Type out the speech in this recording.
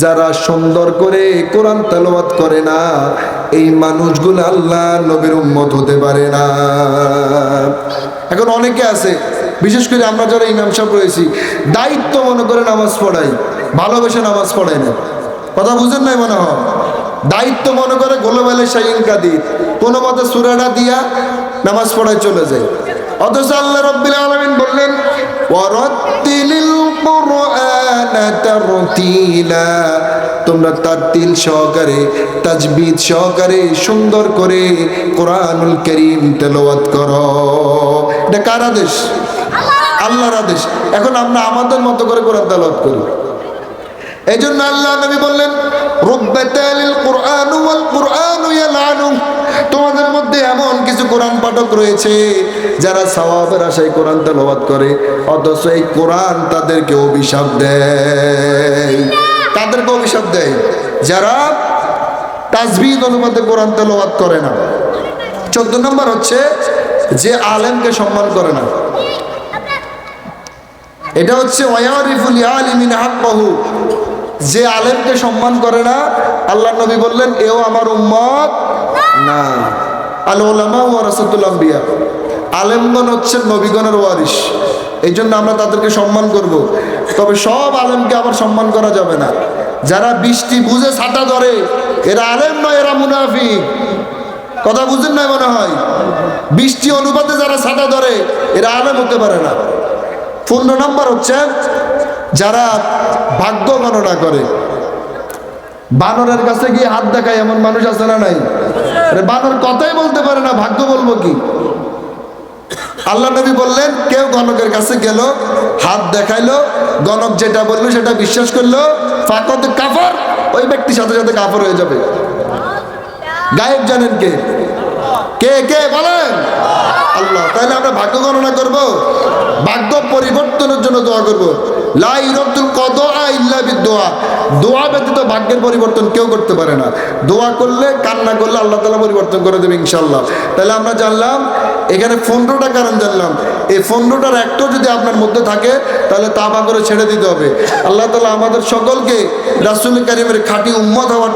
যারা সুন্দর করে কোরআন তেলাওয়াত করে না, এই মানুষগুলো আল্লাহ নবীর উম্মত হতে পারে না। এখন অনেকে আছে, বিশেষ করে আমরা যারা ইমাম সাহেব রয়েছি, দায়িত্ব মনে করে নামাজ পড়াই, ভালোবেসে নামাজ পড়াই না। কথা বুঝেন নাই মনে হয়? দায়িত্ব মনে করে গোলবেলে শাইন কাদির কোনো মতে সূরাটা দিয়া নামাজ পড়ায় চলে যায়। অথচ আল্লাহ রাব্বুল আলামিন বললেন ওয়ারাত্তিলিল কুরআনা তারতিলা, তোমরা তারতিল সহকারে, তাজবিদ সহকারে সুন্দর করে কোরআনুল কারীম তেলাওয়াত করো। এটা কার আদেশ? আল্লাহর আদেশ। এখন আমরা আমাদের মতো করে কোরআন তেলাওয়াত করি। এই জন্য আল্লাহ নবী বললেন রুব্বাতালিল কুরআন ওয়াল কুরআনু ইয়ালানু, তোমাদের মধ্যে এমন কিছু কোরআন পাঠক রয়েছে যারা সওয়াবের আশায় কোরআন তেলাওয়াত করে, অথচ এই কোরআন তাদেরকে অভিশাপ দেয়। তাদেরকে অভিশাপ দেয় যারা তাজবিদ অনুপাতে কোরআন তেলাওয়াত করে না। 14 নম্বর হচ্ছে যে আলেমকে সম্মান করে না। এটা হচ্ছে ওয়ায়ারিফুল আলিমিন হাক্কাহু, যে আলেমকে সম্মান করে না, আল্লাহ নবী বললেন এও আমার উম্মত না। আল উলামা ওয়ারাসাতুল আম্বিয়া, আলেমগণ হচ্ছেন নবীগণের ওয়ারিস, এই জন্য আমরা তাদেরকে সম্মান করব। তবে সব আলেমকে আবার সম্মান করা যাবে না। যারা বৃষ্টি বুঝে ছাতা ধরে এরা আলেম নয়, এরা মুনাফিক। কথা বুঝেন না মনে হয়? বৃষ্টি অনুপাতে যারা ছাতা ধরে এরা আলেম হতে পারে না। 15 নম্বর হচ্ছে যারা ভাগ্য গণনা করে। বানরের কাছে গিয়ে হাত দেখায় এমন মানুষ আছে না নাই? বানর কথাই বলতে পারে না, ভাগ্য বলবো কি? আল্লাহ নবী বললেন কেউ গণকের কাছে গেল, হাত দেখাইলো, গণক যেটা বললো সেটা বিশ্বাস করলো, ফাকাদ কাফার, ওই ব্যক্তির সাথে সাথে কাফর হয়ে যাবে। গায়েব জানেন কে? কে কে বলেন? আল্লাহ। তাহলে আমরা ভাগ্য গণনা করব? ভাগ্য পরিবর্তনের জন্য দোয়া করব। লা ইরাদাতুল কদা ইল্লা বিদুআ, দোয়া ব্যতীত ভাগ্যের পরিবর্তন কেউ করতে পারে না। দোয়া করলে, কান্না করলে আল্লাহ তাআলা পরিবর্তন করে দেবে ইনশাআল্লাহ। তাহলে আমরা জানলাম এখানে 15টা কারণ জানলাম। এই 15টার একটাও যদি আপনার মধ্যে থাকে তাহলে তাওবা করে ছেড়ে দিতে হবে। আল্লাহ তাআলা আমাদের সকলকে রাসূল কারীমের খাঁটি উম্মত হওয়ার